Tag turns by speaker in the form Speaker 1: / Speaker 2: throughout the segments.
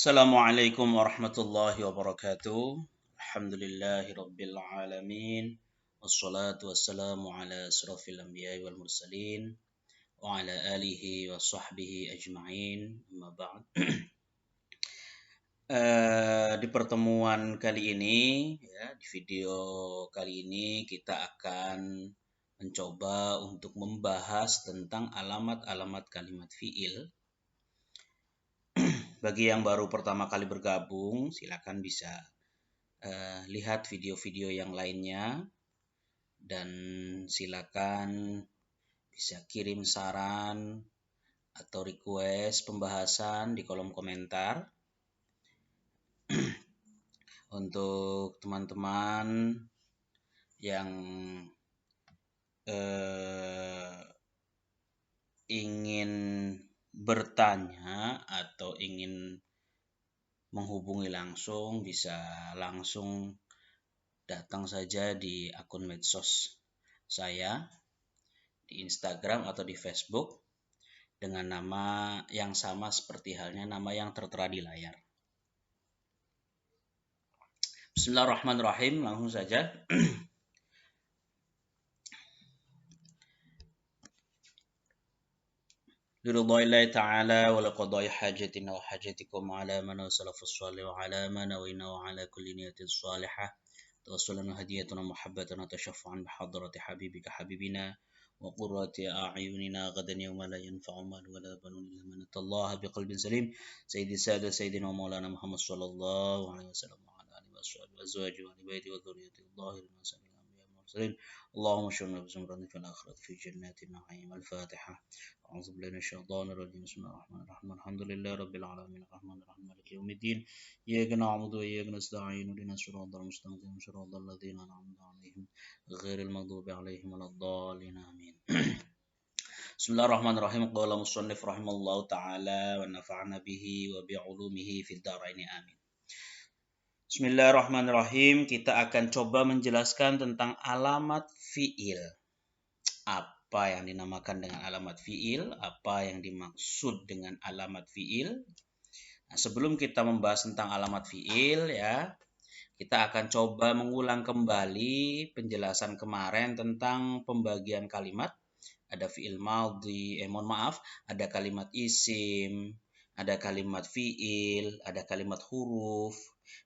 Speaker 1: Assalamualaikum warahmatullahi wabarakatuh. Alhamdulillahi rabbil alamin. Wassalatu wassalamu ala asrafil anbiya'i wal mursalin wa ala alihi wa sahbihi ajma'in. Amma ba'd. Di pertemuan kali ini, di video kali ini kita akan mencoba untuk membahas tentang alamat-alamat kalimat fi'il. Bagi yang baru pertama kali bergabung, silakan bisa lihat video-video yang lainnya dan silakan bisa kirim saran atau request pembahasan di kolom komentar. Untuk teman-teman yang ingin bertanya atau ingin menghubungi langsung, bisa langsung datang saja di akun medsos saya di Instagram atau di Facebook dengan nama yang sama seperti halnya nama yang tertera di layar. Bismillahirrahmanirrahim, langsung saja. لرضا الله تعالى ولقضاء حاجتنا وحاجتكم على من وسلف الصالح وعلى ما نوينا وعلى كل نية صالحة توصلنا هديتنا محبتنا تشفعا بحضرة حبيبك حبيبنا وقرة أعيننا غدا يوم لا ينفع مال ولا بنون إلا من أتى الله بقلب سليم سيدي السادة سيدنا ومولانا محمد صلى الله عليه وسلم وعلى آله وصحبه وأزواجه وآل بيته وذريته الظاهرين والسلام المرسلين اللهم اشرنا بزمرة في الآخرة في جنات النعيم. الفاتحة. أعوذ بالله من الشيطان الرجيم. بسم الله الرحمن الرحيم. الحمد لله رب العالمين الرحمن الرحيم مالك يوم الدين إياك نعبد وإياك نستعين اهدنا الصراط المستقيم صراط الذين أنعمت عليهم غير المغضوب عليهم ولا الضالين آمين. بسم الله الرحمن الرحيم. قال المصنف رحمه الله تعالى ونفعنا به وبعلومه في الدارين آمين. Bismillahirrahmanirrahim. Kita akan coba menjelaskan tentang alamat fi'il. Apa yang dinamakan dengan alamat fi'il? Apa yang dimaksud dengan alamat fi'il? Nah, sebelum kita membahas tentang alamat fi'il, kita akan coba mengulang kembali penjelasan kemarin tentang pembagian kalimat. Ada fi'il madhi, ada kalimat isim, ada kalimat fi'il, ada kalimat huruf.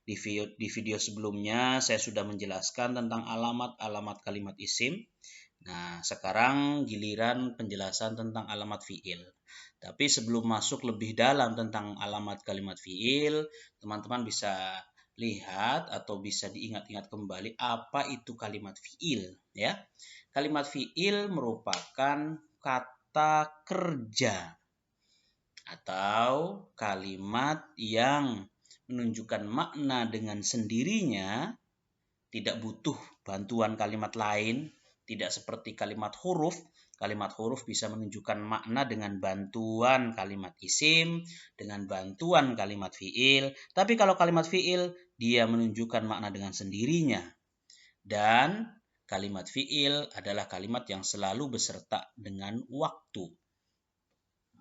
Speaker 1: Di video sebelumnya saya sudah menjelaskan tentang alamat-alamat kalimat isim. Nah, sekarang giliran penjelasan tentang alamat fi'il. Tapi sebelum masuk lebih dalam tentang alamat kalimat fi'il, teman-teman bisa lihat atau bisa diingat-ingat kembali apa itu kalimat fi'il, ya. Kalimat fi'il merupakan kata kerja atau kalimat yang menunjukkan makna dengan sendirinya, tidak butuh bantuan kalimat lain, tidak seperti kalimat huruf. Kalimat huruf bisa menunjukkan makna dengan bantuan kalimat isim, dengan bantuan kalimat fi'il. Tapi kalau kalimat fi'il, dia menunjukkan makna dengan sendirinya. Dan kalimat fi'il adalah kalimat yang selalu beserta dengan waktu.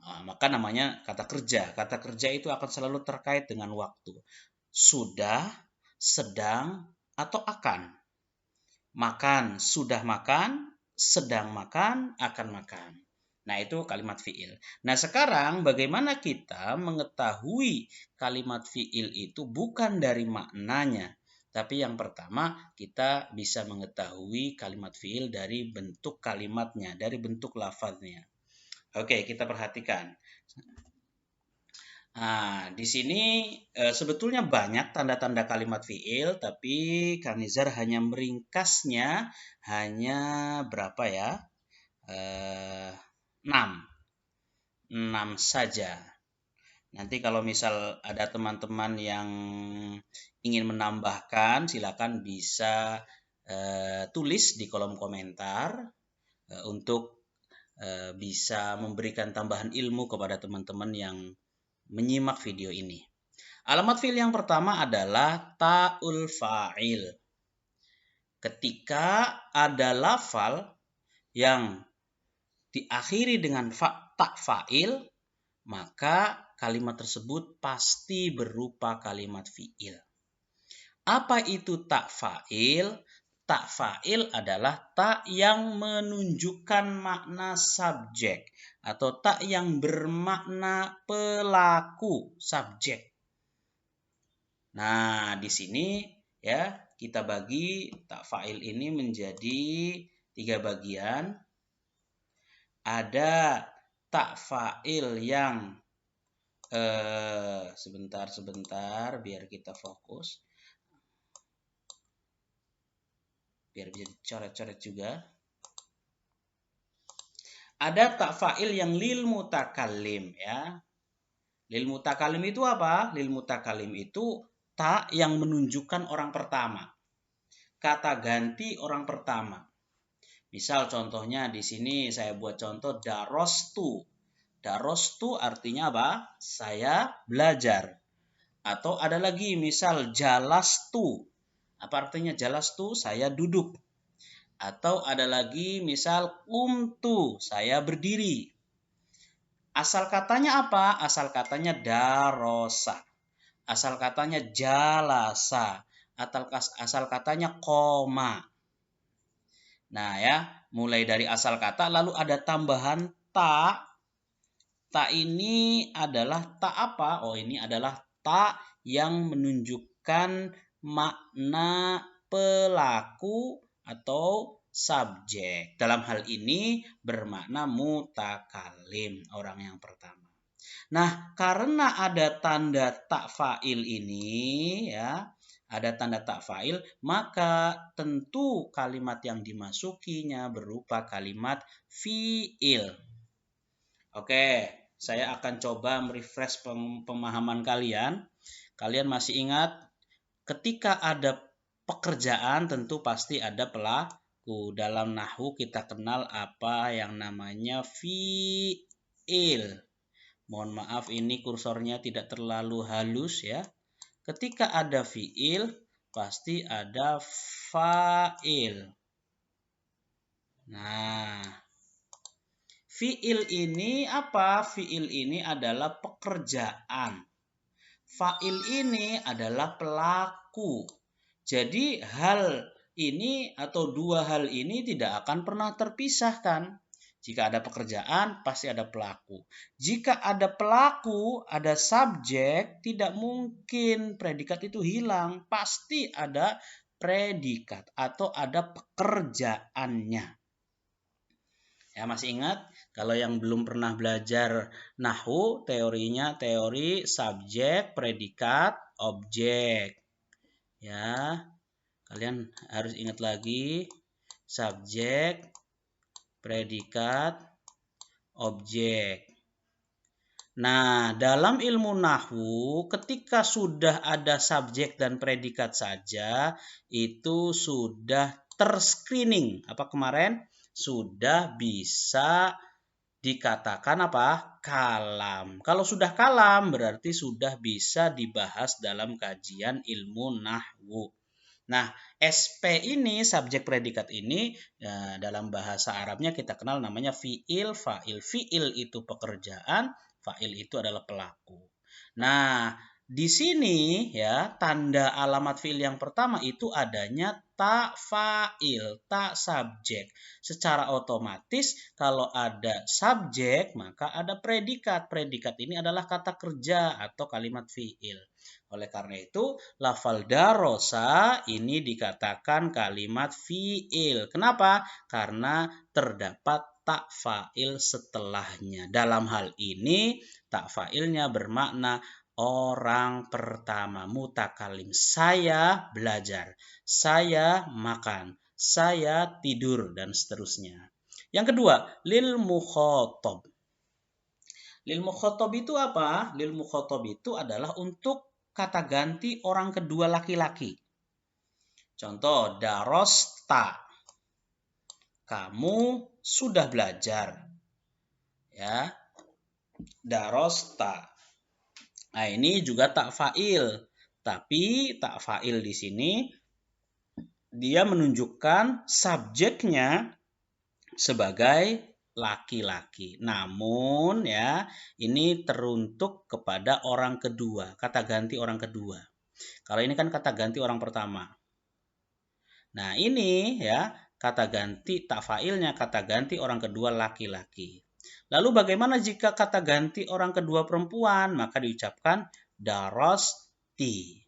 Speaker 1: Maka namanya kata kerja. Kata kerja itu akan selalu terkait dengan waktu. Sudah, sedang, atau akan. Makan, sudah makan, sedang makan, akan makan. Nah, itu kalimat fi'il. Nah, sekarang bagaimana kita mengetahui kalimat fi'il itu bukan dari maknanya. Tapi yang pertama, kita bisa mengetahui kalimat fi'il dari bentuk kalimatnya, dari bentuk lafaznya. Oke, kita perhatikan. Nah, di sini sebetulnya banyak tanda-tanda kalimat fi'il, tapi Kang Nizar hanya meringkasnya hanya berapa ya? 6 saja. Nanti kalau misal ada teman-teman yang ingin menambahkan, silakan bisa tulis di kolom komentar untuk bisa memberikan tambahan ilmu kepada teman-teman yang menyimak video ini. Alamat fi'il yang pertama adalah ta'ul fa'il. Ketika ada lafal yang diakhiri dengan ta fa'il, maka kalimat tersebut pasti berupa kalimat fi'il. Apa itu tak fa'il? Tak fa'il adalah tak yang menunjukkan makna subjek atau tak yang bermakna pelaku subjek. Nah, di sini ya kita bagi tak fa'il ini menjadi 3 bagian. Ada tak fa'il yang sebentar biar kita fokus. Biar bisa dicoret-coret juga. Ada tak fa'il yang lil mutakallim ya. Lil mutakallim itu apa? Lil mutakallim itu tak yang menunjukkan orang pertama. Kata ganti orang pertama. Misal contohnya di sini saya buat contoh darostu. Darostu artinya apa? Saya belajar. Atau ada lagi misal jalastu. Apa artinya jalastu? Saya duduk. Atau ada lagi misal qumtu, saya berdiri. Asal katanya apa? Asal katanya darosa. Asal katanya jalasa. Asal katanya koma. Nah ya, mulai dari asal kata lalu ada tambahan ta. Ta ini adalah ta apa? Oh, ini adalah ta yang menunjukkan makna pelaku atau subjek. Dalam hal ini bermakna mutakalim, orang yang pertama. Nah, karena ada tanda tak fa'il ini ya, ada tanda tak fa'il, maka tentu kalimat yang dimasukinya berupa kalimat fi'il. Oke, saya akan coba merefresh pemahaman kalian. Kalian masih ingat ketika ada pekerjaan tentu pasti ada pelaku. Dalam nahwu kita kenal apa yang namanya fi'il. Mohon maaf ini kursornya tidak terlalu halus ya. Ketika ada fi'il, pasti ada fa'il. Nah, fi'il ini apa? Fi'il ini adalah pekerjaan. Fa'il ini adalah pelaku. Jadi hal ini atau dua hal ini tidak akan pernah terpisahkan. Jika ada pekerjaan, pasti ada pelaku. Jika ada pelaku, ada subjek, tidak mungkin predikat itu hilang. Pasti ada predikat atau ada pekerjaannya. Ya, masih ingat? Kalau yang belum pernah belajar nahwu, teorinya teori subjek, predikat, objek. Ya, kalian harus ingat lagi subjek, predikat, objek. Nah, dalam ilmu nahwu, ketika sudah ada subjek dan predikat saja, itu sudah terscreening. Apa kemarin? Sudah bisa dikatakan apa? Kalam. Kalau sudah kalam, berarti sudah bisa dibahas dalam kajian ilmu nahwu. Nah, SP ini, subjek predikat ini, ya, dalam bahasa Arabnya kita kenal namanya fi'il, fa'il. Fi'il itu pekerjaan, fa'il itu adalah pelaku. Nah, di sini ya, tanda alamat fi'il yang pertama itu adanya ta fa'il, ta subjek. Secara otomatis kalau ada subjek, maka ada predikat. Predikat ini adalah kata kerja atau kalimat fi'il. Oleh karena itu, lafal darosa ini dikatakan kalimat fi'il. Kenapa? Karena terdapat tak fa'il setelahnya. Dalam hal ini, tak fa'ilnya bermakna orang pertama, mutakalim. Saya belajar, saya makan, saya tidur, dan seterusnya. Yang kedua, lil mukhotob. Lil mukhotob itu apa? Lil mukhotob itu adalah untuk kata ganti orang kedua laki-laki. Contoh, darosta. Kamu sudah belajar. Ya. Darosta. Nah, ini juga tak fa'il. Tapi tak fa'il di sini dia menunjukkan subjeknya sebagai laki-laki. Namun ya, ini teruntuk kepada orang kedua, kata ganti orang kedua. Kalau ini kan kata ganti orang pertama. Nah, ini ya, kata ganti tak fa'ilnya kata ganti orang kedua laki-laki. Lalu bagaimana jika kata ganti orang kedua perempuan? Maka diucapkan darosti.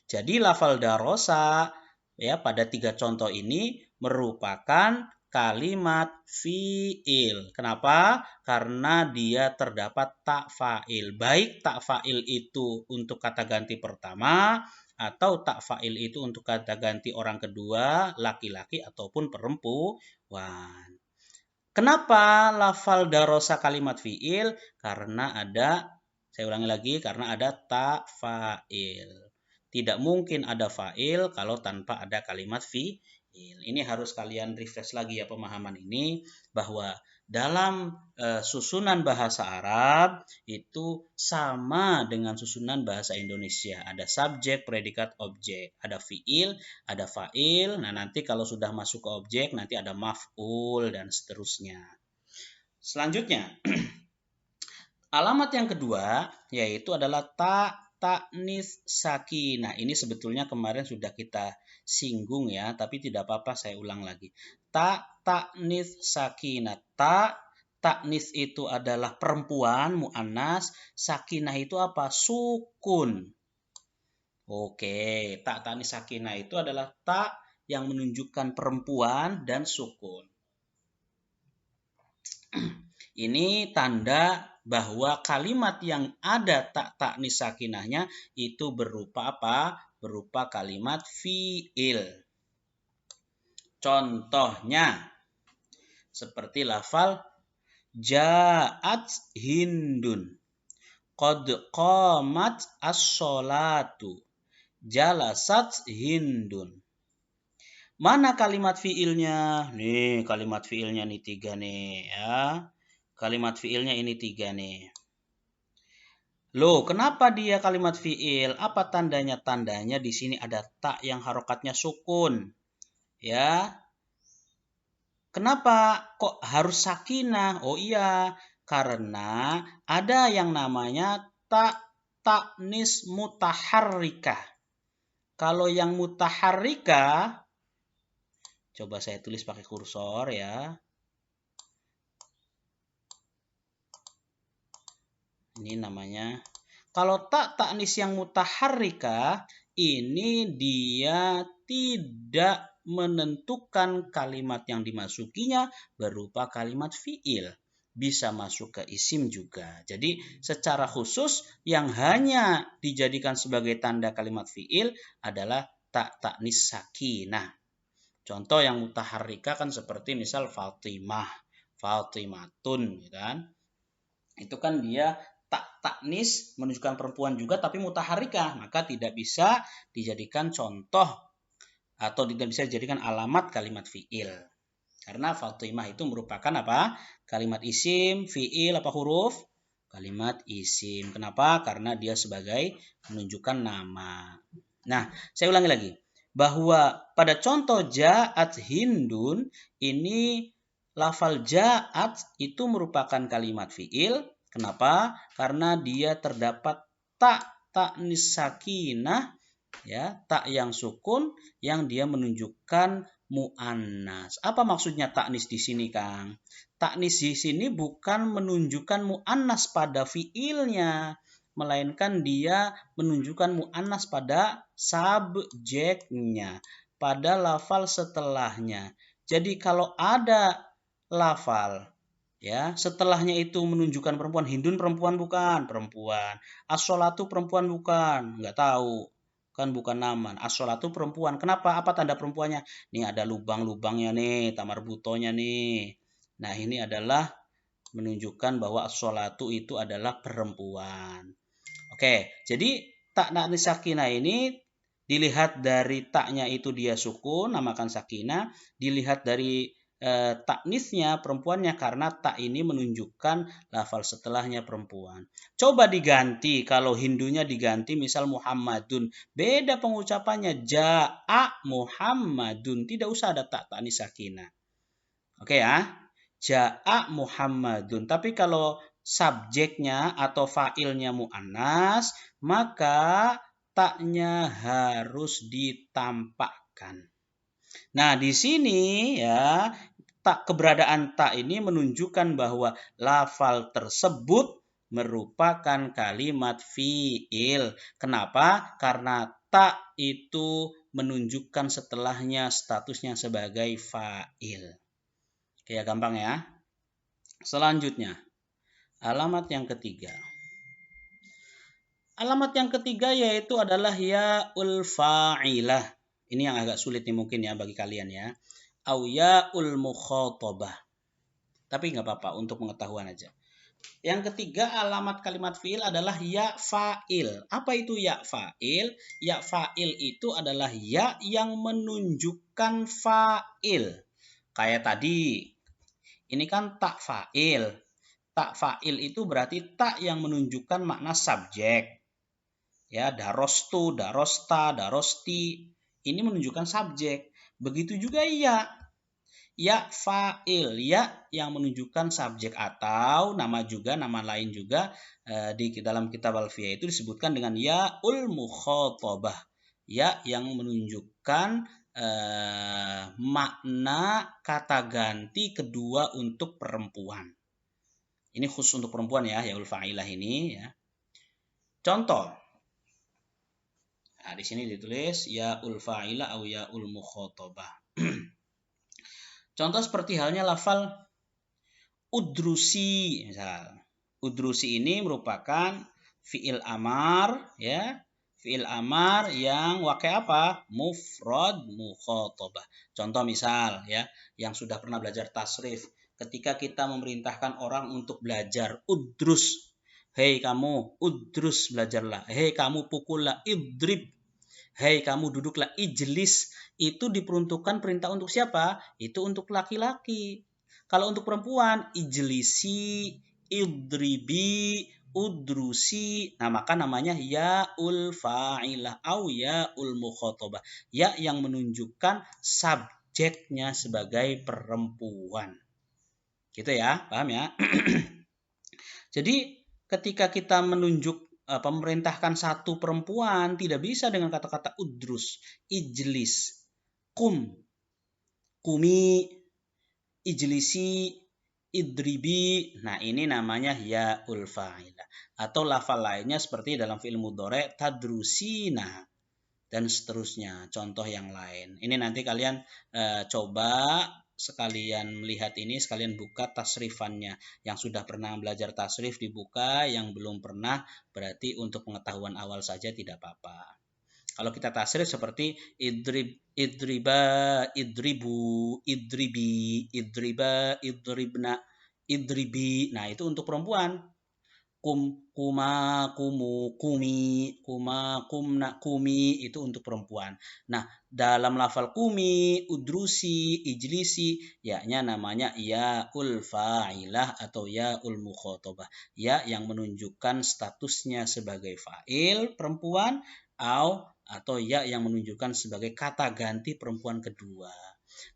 Speaker 1: Jadi lafal darosa ya pada 3 contoh ini merupakan kalimat fi'il. Kenapa? Karena dia terdapat tak fa'il. Baik tak fa'il itu untuk kata ganti pertama atau tak fa'il itu untuk kata ganti orang kedua, laki-laki ataupun perempuan. Kenapa lafal darosa kalimat fi'il? Karena ada, saya ulangi lagi, karena ada tak fa'il. Tidak mungkin ada fa'il kalau tanpa ada kalimat fi'il. Ini harus kalian refresh lagi ya pemahaman ini, bahwa dalam susunan bahasa Arab itu sama dengan susunan bahasa Indonesia. Ada subjek, predikat, objek. Ada fi'il, ada fa'il. Nah, nanti kalau sudah masuk ke objek, nanti ada maf'ul dan seterusnya. Selanjutnya, alamat yang kedua yaitu adalah ta'nis sakinah. Ini sebetulnya kemarin sudah kita singgung ya, tapi tidak apa-apa saya ulang lagi. Ta'nis sakinah. Ta'nis itu adalah perempuan, mu'annas. Sakinah itu apa? Sukun. Oke, ta'nis sakinah itu adalah ta yang menunjukkan perempuan dan sukun. Ini tanda bahwa kalimat yang ada ta'nis sakinahnya itu berupa apa? Berupa kalimat fi'il. Contohnya seperti lafal ja'at hindun, qad qamat as-sholatu, jalasat hindun. Mana kalimat fi'ilnya? Nih kalimat fi'ilnya nih 3 nih ya. Kalimat fi'ilnya ini 3 nih. Loh, kenapa dia kalimat fi'il? Apa tandanya? Tandanya di sini ada tak yang harokatnya sukun. Ya. Kenapa kok harus sakinah? Oh iya, karena ada yang namanya ta'nis mutaharrikah. Kalau yang mutaharrikah, coba saya tulis pakai kursor ya. Ini namanya. Kalau ta'nis yang mutaharrika, ini dia tidak menentukan kalimat yang dimasukinya berupa kalimat fi'il. Bisa masuk ke isim juga. Jadi secara khusus yang hanya dijadikan sebagai tanda kalimat fi'il adalah ta'nis sakinah. Contoh yang mutaharrika kan seperti misal Fatimah, Fatimatun, kan? Itu kan dia ta'nis menunjukkan perempuan juga tapi mutaharrikah, maka tidak bisa dijadikan contoh atau tidak bisa dijadikan alamat kalimat fi'il. Karena Fatimah itu merupakan apa? Kalimat isim, fi'il apa huruf? Kalimat isim. Kenapa? Karena dia sebagai menunjukkan nama. Nah, saya ulangi lagi. Bahwa pada contoh ja'at hindun, ini lafal ja'at itu merupakan kalimat fi'il. Kenapa? Karena dia terdapat ta'nis sakinah, ya, tak yang sukun yang dia menunjukkan mu'annas. Apa maksudnya ta'nis di sini, Kang? Ta'nis di sini bukan menunjukkan mu'annas pada fi'ilnya, melainkan dia menunjukkan mu'annas pada subjeknya, pada lafal setelahnya. Jadi kalau ada lafal ya, setelahnya itu menunjukkan perempuan, hindun perempuan bukan? Perempuan. As-sholatu perempuan bukan? Enggak tahu. Kan bukan nama. As-sholatu perempuan. Kenapa? Apa tanda perempuannya? Nih ada lubang-lubangnya nih, tamar butonya nih. Nah, ini adalah menunjukkan bahwa as-sholatu itu adalah perempuan. Oke, jadi ta'nis sakinah ini dilihat dari taknya itu dia sukun, namakan sakinah. Dilihat dari ta'nisnya perempuannya karena tak ini menunjukkan lafal setelahnya perempuan. Coba diganti, kalau hindunya diganti misal Muhammadun, beda pengucapannya, ja'a Muhammadun, tidak usah ada ta'nis sakinah. Oke ya. ja'a Muhammadun. Tapi kalau subjeknya atau fa'ilnya mu'annas, maka taknya harus ditampakkan. Nah, di sini ya, keberadaan tak ini menunjukkan bahwa lafal tersebut merupakan kalimat fi'il. Kenapa? Karena tak itu menunjukkan setelahnya statusnya sebagai fa'il. Oke, ya gampang ya. Selanjutnya, alamat yang ketiga. Alamat yang ketiga yaitu adalah ya'ul fa'ilah. Ini yang agak sulit nih mungkin ya bagi kalian ya. Au ya'ul mukhatabah. Tapi nggak apa-apa untuk pengetahuan aja. Yang ketiga alamat kalimat fi'il adalah ya fa'il. Apa itu ya fa'il? Ya fa'il itu adalah ya yang menunjukkan fa'il. Kayak tadi. Ini kan tak fa'il. Tak fa'il itu berarti tak yang menunjukkan makna subjek. Ya, darostu, darosta, darosti. Ini menunjukkan subjek. Begitu juga ya. Ya fa'il, ya yang menunjukkan subjek, atau nama lain juga di dalam kitab Alfiyah itu disebutkan dengan ya'ul mukhatabah. Ya yang menunjukkan makna kata ganti kedua untuk perempuan. Ini khusus untuk perempuan ya, ya'ul fa'ilah ini ya. Contoh. Nah, di sini ditulis ya'ul fa'ilah atau ya'ul mukhatabah. Contoh seperti halnya lafal udrusi, misal. Udrusi ini merupakan fi'il amar ya. Fi'il amar yang wakai apa? Mufrad mukhatabah. Contoh misal ya, yang sudah pernah belajar tasrif, ketika kita memerintahkan orang untuk belajar udrus. Hei kamu, udrus belajarlah. Hei kamu pukullah, idrib. Hei kamu duduklah, ijlis. Itu diperuntukkan perintah untuk siapa? Itu untuk laki-laki. Kalau untuk perempuan, ijlisi, idribi, udrusi. Nah, maka namanya ya'ul fa'ilah au ya'ul mukhatabah. Ya yang menunjukkan subjeknya sebagai perempuan. Gitu ya, paham ya? Jadi ketika kita menunjuk memerintahkan satu perempuan, tidak bisa dengan kata-kata udrus, ijlis, kum, kumi, ijlisi, idribi. Nah, ini namanya ya'ul fa'ilah. Atau lafal lainnya seperti dalam fi'il mudhari' tadrusina dan seterusnya. Contoh yang lain. Ini nanti kalian coba sekalian melihat ini, sekalian buka tasrifannya. Yang sudah pernah belajar tasrif dibuka, yang belum pernah berarti untuk pengetahuan awal saja tidak apa-apa. Kalau kita tasrif seperti idrib, idriba, idribu, idribi, idriba, idribna, idribi. Nah, itu untuk perempuan. Kuma, kumu, kumi, kuma, kumna, kumi, itu untuk perempuan. Nah, dalam lafal kumi, udrusi, ijlisi, ya-nya namanya ya'ul fa'ilah atau ya'ul mukhatabah. Ya yang menunjukkan statusnya sebagai fa'il perempuan atau ya yang menunjukkan sebagai kata ganti perempuan kedua.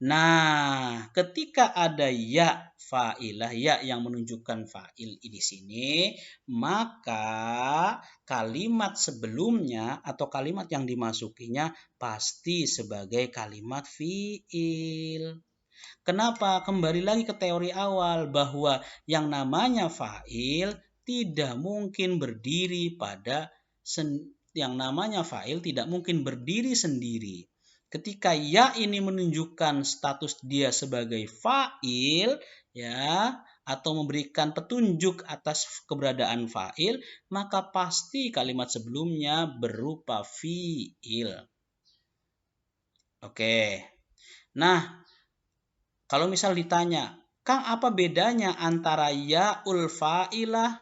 Speaker 1: Nah, ketika ada ya fa'ilah, ya yang menunjukkan fa'il di sini, maka kalimat sebelumnya atau kalimat yang dimasukinya pasti sebagai kalimat fi'il. Kenapa? Kembali lagi ke teori awal bahwa yang namanya fa'il tidak mungkin berdiri sendiri. Ketika ya ini menunjukkan status dia sebagai fa'il ya, atau memberikan petunjuk atas keberadaan fa'il, maka pasti kalimat sebelumnya berupa fi'il. Oke. Nah, kalau misal ditanya, Kang, apa bedanya antara ya'ul fa'ilah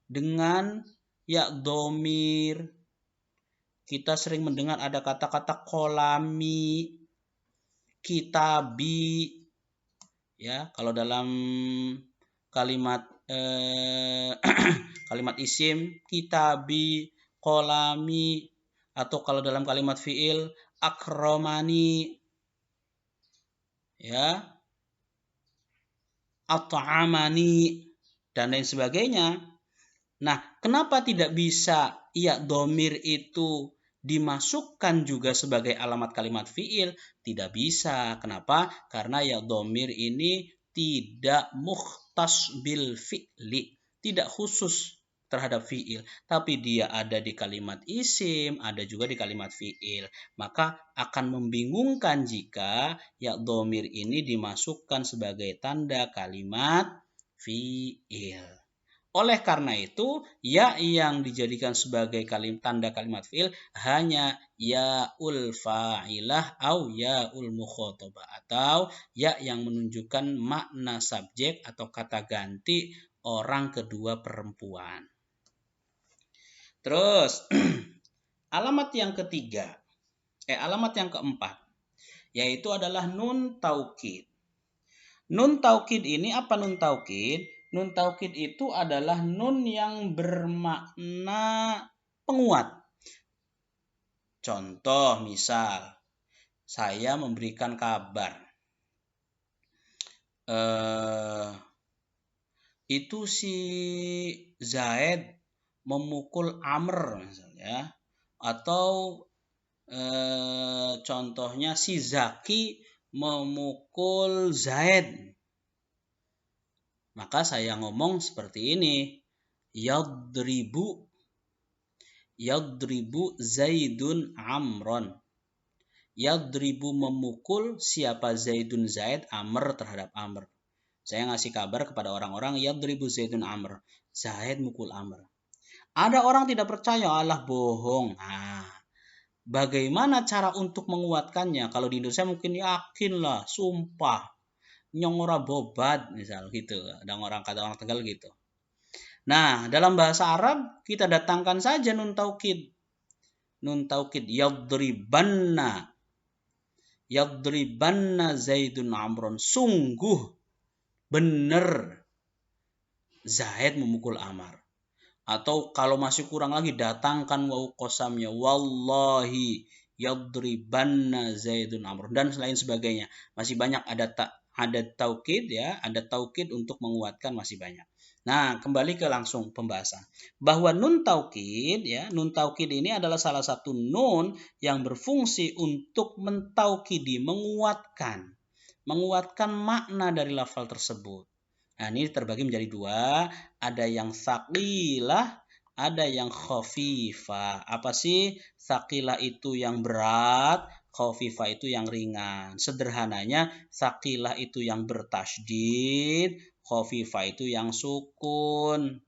Speaker 1: dengan ya dhamir? Kita sering mendengar ada kata-kata kolami, kitabi, ya. Kalau dalam kalimat kalimat isim, kitabi, kolami, atau kalau dalam kalimat fiil, akromani, ya. at'amani, dan lain sebagainya. Nah, kenapa tidak bisa ya domir itu dimasukkan juga sebagai alamat kalimat fiil? Tidak bisa. Kenapa? Karena ya domir ini tidak mukhtas bil fi'li, tidak khusus terhadap fiil, tapi dia ada di kalimat isim, ada juga di kalimat fiil. Maka akan membingungkan jika ya domir ini dimasukkan sebagai tanda kalimat fiil. Oleh karena itu, ya yang dijadikan sebagai tanda kalimat fi'il hanya ya'ul fa'ilah atau ya'ul mukhotabah, atau ya yang menunjukkan makna subjek atau kata ganti orang kedua perempuan. Terus alamat yang ketiga, alamat yang keempat, yaitu adalah nun taukid. Nun taukid ini apa nun taukid? Nun taukid itu adalah nun yang bermakna penguat. Contoh misal, saya memberikan kabar. Itu si Zaid memukul Amr misalnya. Atau contohnya si Zaki memukul Zaid. Maka saya ngomong seperti ini. Yadribu Zaidun Amron. Yadribu memukul siapa Zaidun Zaid, Amr terhadap Amr. Saya ngasih kabar kepada orang-orang, yadribu Zaidun Amr. Zaid mukul Amr. Ada orang tidak percaya, Allah bohong. Nah, bagaimana cara untuk menguatkannya? Kalau di Indonesia mungkin yakinlah, sumpah. Nyong ora bobat misal gitu. Ada orang kata orang Tegal gitu. Nah, dalam bahasa Arab kita datangkan saja nun taukid. Nun taukid yadribanna Zaidun Amron. Sungguh benar Zaid memukul Amr. Atau kalau masih kurang lagi datangkan wawu qasamnya, wallahi yadribanna Zaidun Amron, dan lain sebagainya. Masih banyak ada taukid ya, ada taukid untuk menguatkan masih banyak. Nah, kembali ke langsung pembahasan. Bahwa nun taukid ya, nun taukid ini adalah salah satu nun yang berfungsi untuk mentaukidi, menguatkan makna dari lafal tersebut. Nah, ini terbagi menjadi dua, ada yang tsaqilah, ada yang khafifah. Apa sih? Tsaqilah itu yang berat, khafifah itu yang ringan. Sederhananya, tsaqilah itu yang bertasydid, khafifah itu yang sukun.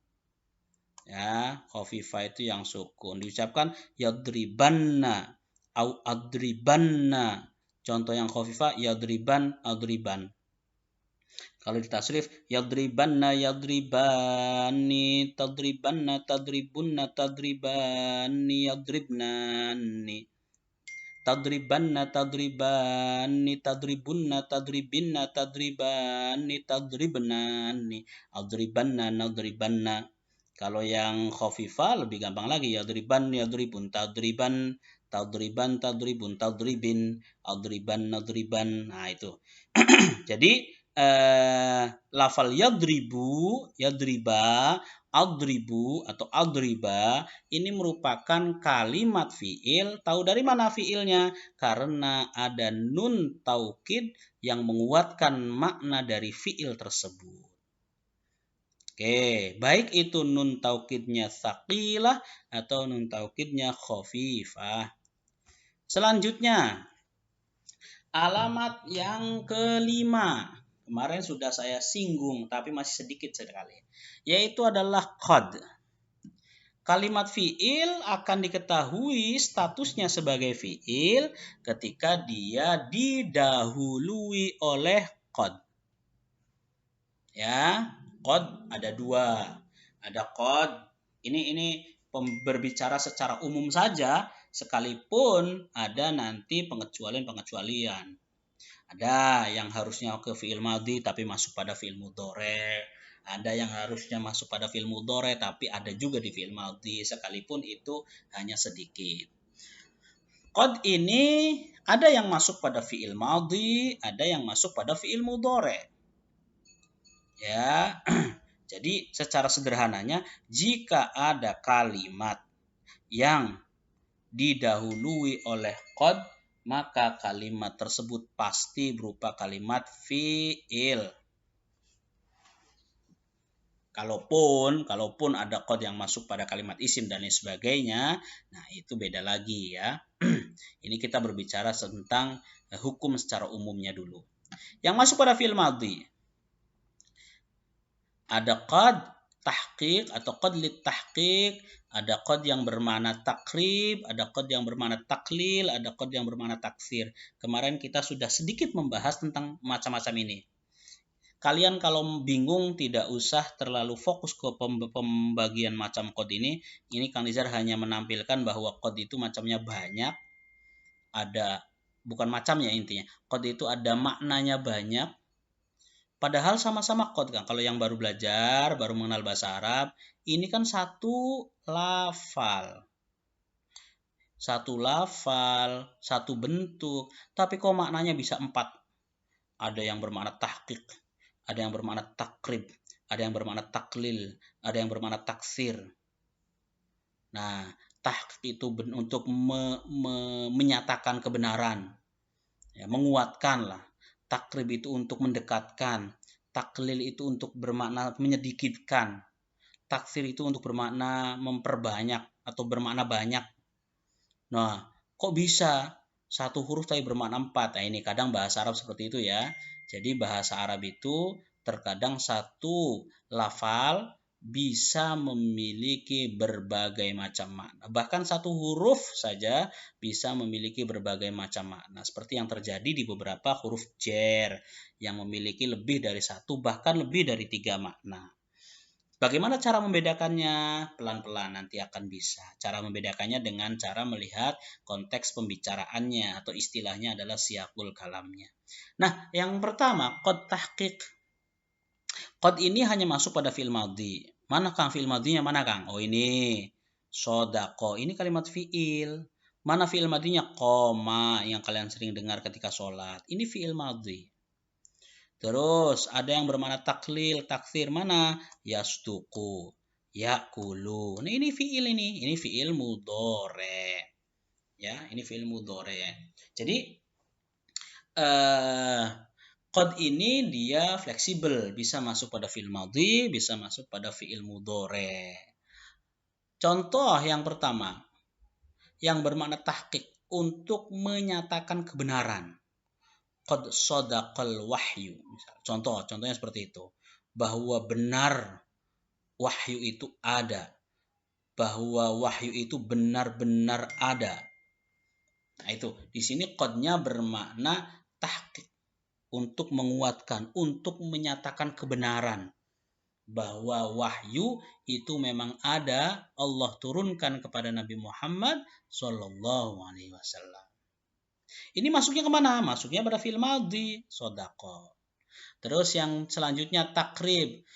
Speaker 1: Ya, khafifah itu yang sukun. Diucapkan yadribanna au adribanna. Contoh yang khafifah yadriban, adriban. Kalau di tasrif yadribanna yadribani, tadribanna tadribunna tadribani, yadribnani. Tadribanna tadribani, tadribunna tadribinna tadribani, tadribnani. Adribanna nadribanna. Kalau yang khafifah lebih gampang lagi, yadriban yadribun tadriban, tadriban tadribun tadribin, adriban nadriban. Nah, itu. Jadi lafal yadribu, yadriba, adribu atau adriba ini merupakan kalimat fiil. Tahu dari mana fiilnya? Karena ada nun taukid yang menguatkan makna dari fiil tersebut. Oke, baik itu nun taukidnya tsaqilah atau nun taukidnya khafifah. Selanjutnya, alamat yang kelima. Kemarin sudah saya singgung, tapi masih sedikit sekali. Yaitu adalah qad. Kalimat fi'il akan diketahui statusnya sebagai fi'il ketika dia didahului oleh qad. Ya, qad ada dua. Ada qad. Ini berbicara secara umum saja, sekalipun ada nanti pengecualian-pengecualian. Ada yang harusnya ke fi'il madhi tapi masuk pada fi'il mudhari'. Ada yang harusnya masuk pada fi'il mudhari' tapi ada juga di fi'il madhi, sekalipun itu hanya sedikit. Qad ini ada yang masuk pada fi'il madhi, ada yang masuk pada fi'il mudhari'. Ya. Jadi secara sederhananya, jika ada kalimat yang didahului oleh qad, maka kalimat tersebut pasti berupa kalimat fi'il. Kalaupun ada qad yang masuk pada kalimat isim dan lain sebagainya, nah itu beda lagi ya. Ini kita berbicara tentang hukum secara umumnya dulu. Yang masuk pada fi'il madhi, ada qad tahqiq atau qad lit tahqiq, ada qad yang bermakna takrib, ada qad yang bermakna taklil, ada qad yang bermakna taksir. Kemarin kita sudah sedikit membahas tentang macam-macam ini. Kalian kalau bingung tidak usah terlalu fokus ke pembagian macam qad ini. Ini Kang Nizar hanya menampilkan bahwa qad itu macamnya banyak. Ada bukan macamnya intinya. Qad itu ada maknanya banyak. Padahal sama-sama qad, Kang. Kalau yang baru belajar, baru mengenal bahasa Arab, ini kan satu lafal. Satu bentuk, tapi kok maknanya bisa 4. Ada yang bermakna tahqiq, ada yang bermakna takrib, ada yang bermakna taklil, ada yang bermakna taksir. Nah, tahqiq itu untuk menyatakan kebenaran, ya, menguatkan lah. Takrib itu untuk mendekatkan. Taklil itu untuk bermakna menyedikitkan. Taksir itu untuk bermakna memperbanyak atau bermakna banyak. Nah, kok bisa satu huruf tapi bermakna 4? Nah, ini kadang bahasa Arab seperti itu ya. Jadi bahasa Arab itu terkadang satu lafal bisa memiliki berbagai macam makna. Bahkan satu huruf saja bisa memiliki berbagai macam makna. Seperti yang terjadi di beberapa huruf jar yang memiliki lebih dari satu, bahkan lebih dari 3 makna. Bagaimana cara membedakannya? Pelan-pelan nanti akan bisa. Cara membedakannya dengan cara melihat konteks pembicaraannya atau istilahnya adalah siyaqul kalamnya. Nah, yang pertama, qad tahqiq. Qad ini hanya masuk pada fi'il madhi. Mana Kang fi'il madhinya? Mana Kang? Oh ini. Sodaqo. Ini kalimat fi'il. Mana fi'il madhinya? Qoma yang kalian sering dengar ketika sholat. Ini fi'il madhi. Terus ada yang bermakna taklil, taksir. Mana? Yasduku, yakulu. Nah, ini fi'il ini. Ini fi'il mudhari. Ya, ini fi'il mudhari. Jadi qad ini dia fleksibel, bisa masuk pada fi'il madhi, bisa masuk pada fi'il mudhari. Contoh yang pertama, yang bermakna tahqiq, untuk menyatakan kebenaran. Qad sadaqal wahyu. Contohnya seperti itu. Bahwa benar wahyu itu ada. Bahwa wahyu itu benar-benar ada. Nah itu, di sini qadnya bermakna tahqiq. Untuk menguatkan, untuk menyatakan kebenaran. Bahwa wahyu itu memang ada, Allah turunkan kepada Nabi Muhammad Sallallahu Alaihi Wasallam. Ini masuknya kemana? Masuknya pada fi'il madhi, sodaqo. Terus yang selanjutnya takrib.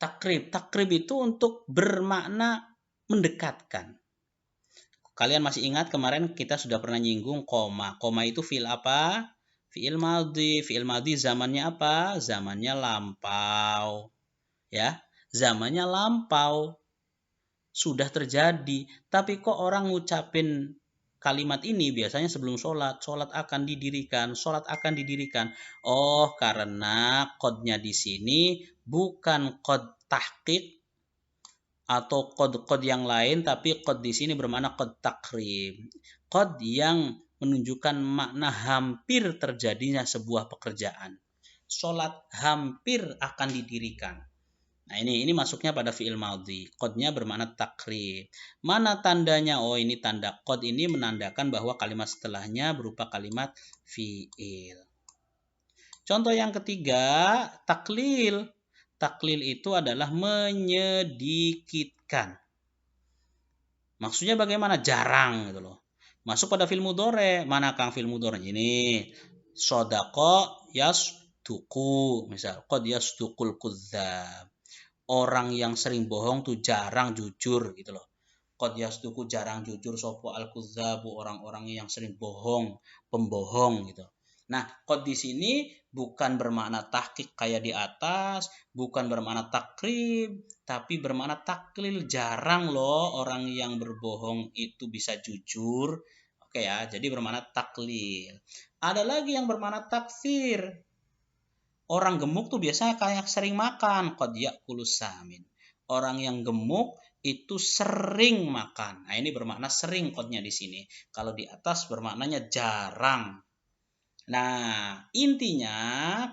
Speaker 1: Takrib itu untuk bermakna mendekatkan. Kalian masih ingat kemarin kita sudah pernah nyinggung koma. Koma itu fi'il apa? Fi'il madhi. Fi'il madhi zamannya apa? Zamannya lampau. Ya, zamannya lampau. Sudah terjadi, tapi kok orang ngucapin kalimat ini biasanya sebelum sholat akan didirikan, sholat akan didirikan. Oh, karena kodnya di sini bukan kod tahqiq atau kod-kod yang lain, tapi kod di sini bermakna kod takrib. Kod yang menunjukkan makna hampir terjadinya sebuah pekerjaan. Sholat hampir akan didirikan. Nah ini masuknya pada fi'il madhi. Qadnya bermakna takrib. Mana tandanya? Oh ini tanda qad ini menandakan bahwa kalimat setelahnya berupa kalimat fi'il. Contoh yang ketiga, taklil. Taklil itu adalah menyedikitkan. Maksudnya bagaimana? Jarang gitu loh. Masuk pada fi'il mudhari. Mana Kang fi'il mudhari? Ini sodaqo yasduku. Misal qad yasduqul kudzab. Orang yang sering bohong tuh jarang jujur gitu loh. Qad yasduku jarang jujur sopo al-kudzabu, orang-orang yang sering bohong, pembohong gitu. Nah, qad di sini bukan bermakna tahqiq kayak di atas, bukan bermakna takrib, tapi bermakna taklil. Jarang loh orang yang berbohong itu bisa jujur. Oke ya, jadi bermakna taklil. Ada lagi yang bermakna takfir. Orang gemuk tuh biasanya kayak sering makan, qad ya'kulus samin. Orang yang gemuk itu sering makan. Nah, ini bermakna sering qadnya di sini. Kalau di atas bermaknanya jarang. Nah, intinya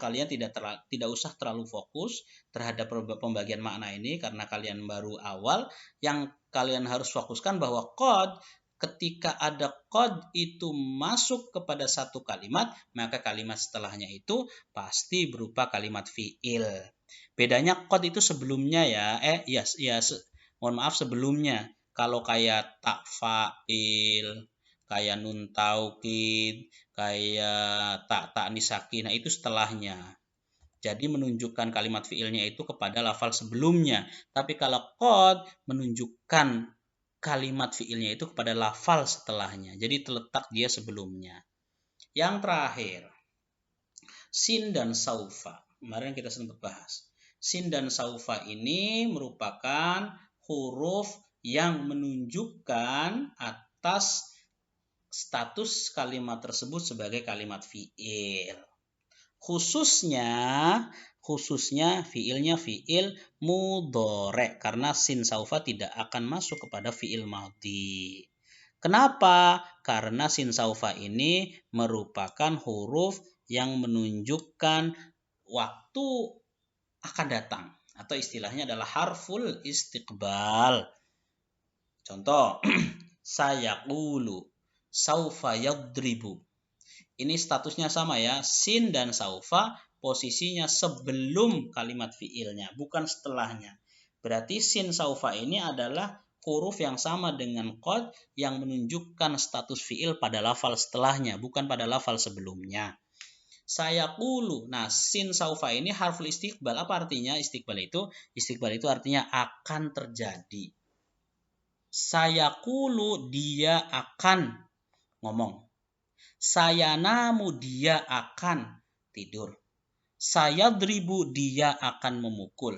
Speaker 1: kalian tidak usah terlalu fokus terhadap pembagian makna ini karena kalian baru awal. Yang kalian harus fokuskan bahwa qad, ketika ada qad itu masuk kepada satu kalimat, maka kalimat setelahnya itu pasti berupa kalimat fi'il. Bedanya qad itu sebelumnya ya, mohon maaf sebelumnya. Kalau kayak tak fa'il, kayak nun taukid, kayak tak nisaki, nah itu setelahnya. Jadi menunjukkan kalimat fiilnya itu kepada lafal sebelumnya. Tapi kalau qad menunjukkan kalimat fiilnya itu kepada lafal setelahnya. Jadi terletak dia sebelumnya. Yang terakhir, sin dan saufa. Kemarin kita sempat bahas. Sin dan saufa ini merupakan huruf yang menunjukkan atas status kalimat tersebut sebagai kalimat fi'il. Khususnya fi'ilnya fi'il mudhari karena sin saufa tidak akan masuk kepada fi'il madhi. Kenapa? Karena sin saufa ini merupakan huruf yang menunjukkan waktu akan datang atau istilahnya adalah harful istiqbal. Contoh, sayaqulu, saufa yadribu. Ini statusnya sama ya, sin dan saufa posisinya sebelum kalimat fiilnya, bukan setelahnya. Berarti sin saufa ini adalah huruf yang sama dengan qad yang menunjukkan status fiil pada lafal setelahnya, bukan pada lafal sebelumnya. Sayaqulu. Nah, sin saufa ini harful istiqbal. Apa artinya istiqbal itu? Istiqbal itu artinya akan terjadi. Sayaqulu, dia akan ngomong. Sayanamu, dia akan tidur. Sayadribu, dia akan memukul.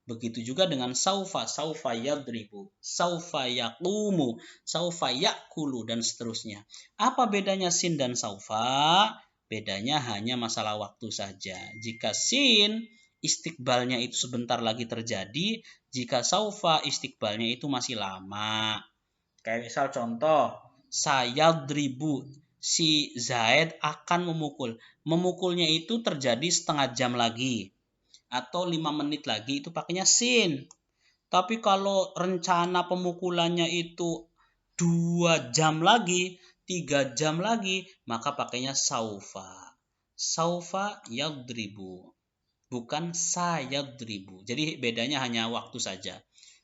Speaker 1: Begitu juga dengan saufa, saufa yadribu, saufa yaqumu, saufa yakulu, dan seterusnya. Apa bedanya sin dan saufa? Bedanya hanya masalah waktu saja. Jika sin, istiqbalnya itu sebentar lagi terjadi. Jika saufa, istiqbalnya itu masih lama. Kayak misal contoh, sayadribu, si Zaid akan memukul. Memukulnya itu terjadi setengah jam lagi atau 5 menit lagi, itu pakainya sin. Tapi kalau rencana pemukulannya itu 2 jam lagi, 3 jam lagi, maka pakainya saufa. Saufa yadribu, bukan sayadribu. Jadi bedanya hanya waktu saja.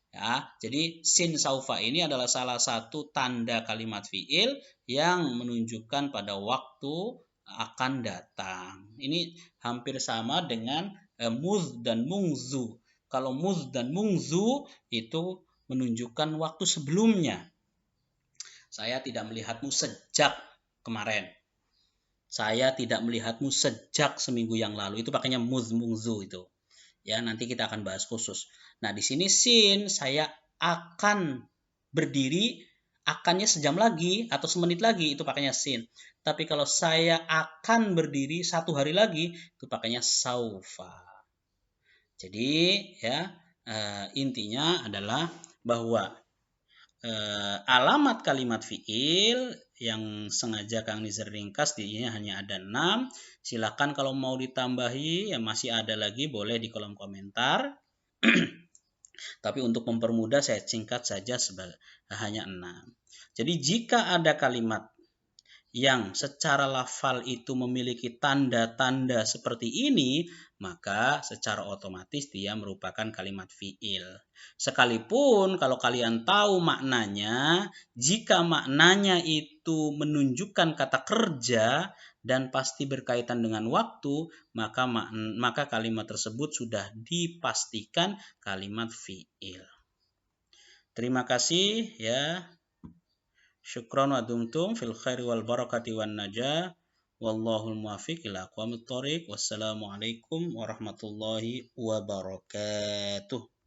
Speaker 1: Ya, jadi sin saufa ini adalah salah satu tanda kalimat fiil yang menunjukkan pada waktu akan datang. Ini hampir sama dengan muz dan mungzu. Kalau muz dan mungzu itu menunjukkan waktu sebelumnya. Saya tidak melihatmu sejak kemarin. Saya tidak melihatmu sejak seminggu yang lalu. Itu pakainya muz mungzu itu. Ya, nanti kita akan bahas khusus. Nah, di sini sin, saya akan berdiri, akannya sejam lagi atau semenit lagi, itu pakainya sin. Tapi kalau saya akan berdiri 1 hari lagi, itu pakainya saufa. Jadi ya, intinya adalah bahwa alamat kalimat fiil yang sengaja Kang Nizar ringkas dinya hanya ada 6. Silakan kalau mau ditambahi ya masih ada lagi, boleh di kolom komentar. Tapi untuk mempermudah saya singkat saja hanya 6. Jadi jika ada kalimat yang secara lafal itu memiliki tanda-tanda seperti ini, maka secara otomatis dia merupakan kalimat fiil. Sekalipun kalau kalian tahu maknanya, jika maknanya itu menunjukkan kata kerja dan pasti berkaitan dengan waktu, maka kalimat tersebut sudah dipastikan kalimat fiil. Terima kasih ya. Syukran wa dumtum fil khairi wal barakati wan najah. Wallahul muwaffiq ila aqwamit thoriq. Wassalamualaikum warahmatullahi wabarakatuh.